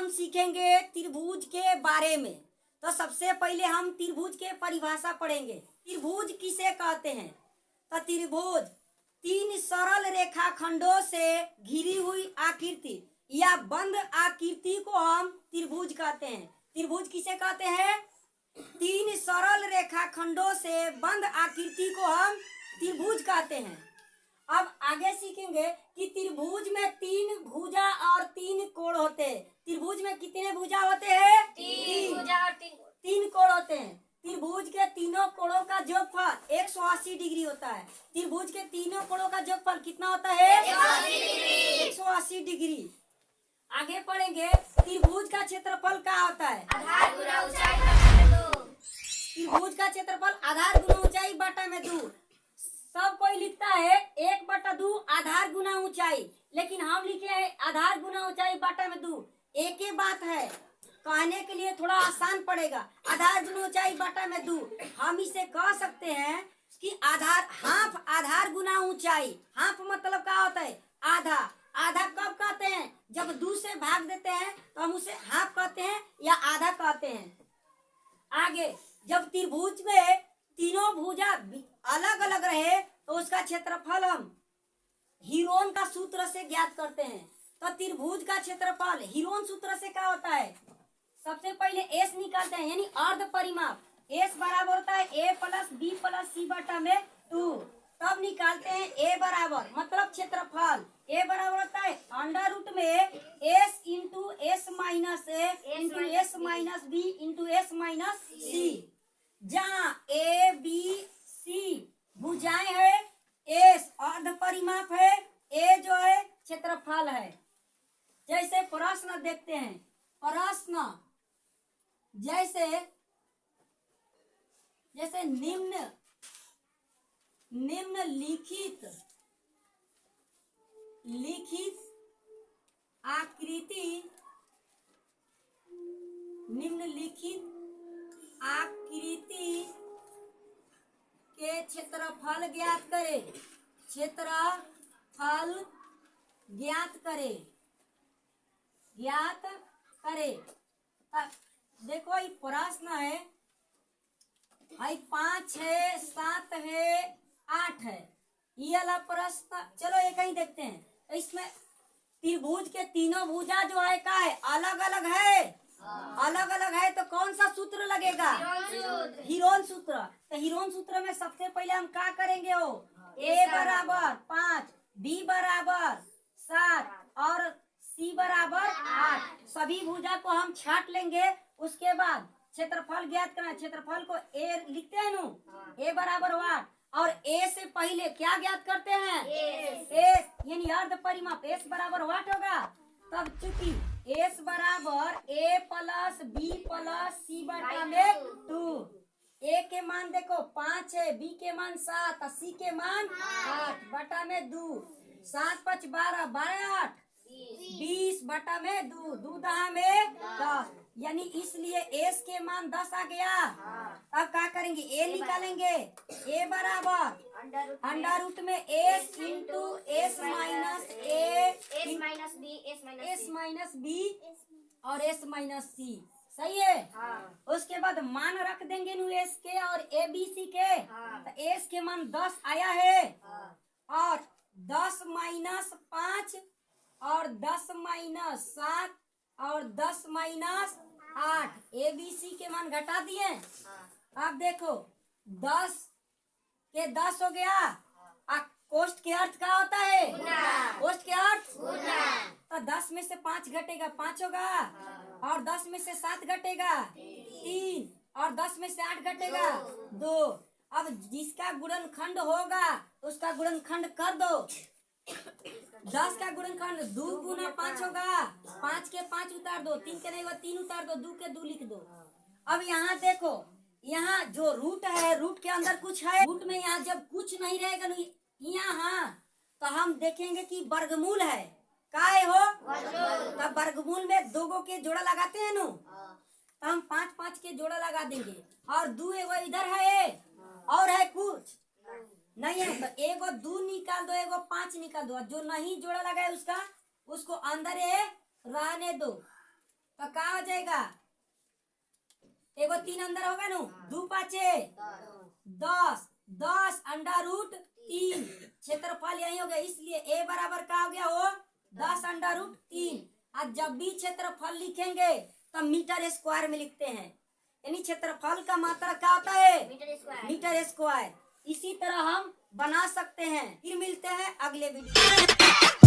हम सीखेंगे त्रिभुज के बारे में। तो सबसे पहले हम त्रिभुज के परिभाषा पढ़ेंगे। त्रिभुज किसे कहते हैं? तो त्रिभुज तीन सरल रेखाखंडों से घिरी हुई आकृति या बंद आकृति को हम त्रिभुज कहते हैं। त्रिभुज किसे कहते हैं? तीन सरल रेखाखंडों से बंद आकृति को हम त्रिभुज कहते हैं। अब आगे सीखेंगे कि त्रिभुज में तीन भुजा और तीन कोण होते हैं। त्रिभुज में कितने भुजा होते हैं? तीन कोण होते हैं। त्रिभुज के तीनों कोणों का जोगफल 180 डिग्री होता है। त्रिभुज के तीनों कोणों का जोगफल कितना होता है? 180 डिग्री। आगे पढ़ेंगे त्रिभुज का क्षेत्रफल क्या होता है? आधार गुना ऊंचाई बटा 2। त्रिभुज का क्षेत्रफल आधार गुना ऊंचाई बटा में 2। सब कोई लिखता है 1/2 आधार गुना ऊंचाई, लेकिन हम लिखे हैं आधार गुना ऊंचाई बटा में 2। एक ही बात है, कहने के लिए थोड़ा आसान पड़ेगा। आधार गुना ऊंचाई बटा में 2 हम इसे कह सकते हैं कि हाफ आधार गुना ऊंचाई। हाफ मतलब क्या होता है? आधा। आधा कब कहते हैं? जब 2 से भाग देते हैं तो हम उसे हाफ कहते हैं या आधा कहते हैं। आगे जब त्रिभुज में तीनों भुजा अलग अलग रहे तो उसका क्षेत्रफल हम हीरोन का सूत्र से ज्ञात करते हैं। तो त्रिभुज का क्षेत्रफल हीरोन सूत्र से क्या होता है? सबसे पहले एस निकालते हैं, यानी अर्ध परिमाप। एस बराबर होता है ए प्लस बी प्लस सी बटा में 2। तब निकालते हैं ए बराबर मतलब क्षेत्रफल। ए बराबर होता है अंडर रूट में S into S minus A into S minus B into S minus C. जहाँ ए बी सी भुजाएं है, एस अर्ध परिमाप है, ए जो है क्षेत्रफल है। जैसे प्रश्न देखते हैं। प्रश्न जैसे निम्नलिखित आकृति के क्षेत्रफल ज्ञात करें। क्षेत्रफल ज्ञात करें। देखो ये प्रश्न है, 5 है, 7 है, 8 है। ये वाला प्रश्न चलो एक ही देखते हैं। इसमें त्रिभुज के तीनों भुजा जो है क्या है? अलग अलग है। अलग अलग है तो कौन सा सूत्र लगेगा? हीरोन सूत्र। तो हीरोन सूत्र में सबसे पहले हम क्या करेंगे? ए बराबर 5, बी बराबर 7 और सी बराबर 8। सभी भुजा को हम छाट लेंगे। उसके बाद क्षेत्रफल ज्ञात करना है। क्षेत्रफल को ए लिखते हैं नु, ए बराबर 8। और ए से पहले क्या ज्ञात करते हैं? एस यानी अर्ध परिमाप। एस बराबर 8 होगा। तब चूंकि एस बराबर ए प्लस बी प्लस सी बटा में 2। ए के मान देखो 5 है, बी के मान 7 और सी के मान 8 बटा में 2। 7 5 12, 12 8 20 बटा में 2, 2 दहा में 10। यानी इसलिए एस के मान 10 आ गया। अब क्या करेंगे? ए निकालेंगे। ए बराबर अंडर रूट में S into S minus A S minus B S minus B और एस माइनस सी। सही है। उसके बाद मान रख देंगे नु एस के और ए बी सी के। तो एस के मान 10 आया है और 10 माइनस 5 और 10 माइनस 7 और 10 माइनस 8 ए बी सी के मान घटा दिए। अब देखो 10 के 10 हो गया। कोष्ठ के अर्थ क्या होता है? कोष्ठ के अर्थ तो 10 में से 5 घटेगा 5 होगा और 10 में से 7 घटेगा 3 और 10 में से 8 घटेगा 2। अब जिसका गुणनखंड होगा उसका गुणनखंड कर दो। 10 का गुणनखंड 2 गुना 5 होगा। 5 के 5 उतार दो, 3 के नहीं हुआ 3 उतार दो, 2 के 2 लिख दो। अब यहाँ देखो, यहाँ जो रूट है, रूट के अंदर कुछ है। रूट में यहाँ जब कुछ नहीं रहेगा यहाँ तो हम देखेंगे कि वर्गमूल है। काय हो? तब वर्गमूल में 2 के जोड़ा लगाते हैं नु, तो हम 5 5 के जोड़ा लगा देंगे। और 2 एगो इधर है और है कुछ नहीं है तो एगो 2 निकाल दो, एगो 5 निकाल दो। जो नहीं जोड़ा लगा है उसको अंदर रहने दो। तो क्या हो जाएगा? एगो 3 अंदर हो गया नु, 2 पाँचे 10, 10 अंडा रूट 3, क्षेत्रफल यही हो गया, इसलिए ए बराबर क्या हो गया हो? 10 अंडा रूट 3। आज जब भी क्षेत्रफल लिखेंगे तो मीटर स्क्वायर में लिखते हैं, यानी क्षेत्रफल का मात्रा क्या होता है? Metre square. Metre square. इसी तरह हम बना सकते हैं। फिर मिलते हैं अगले वीडियो।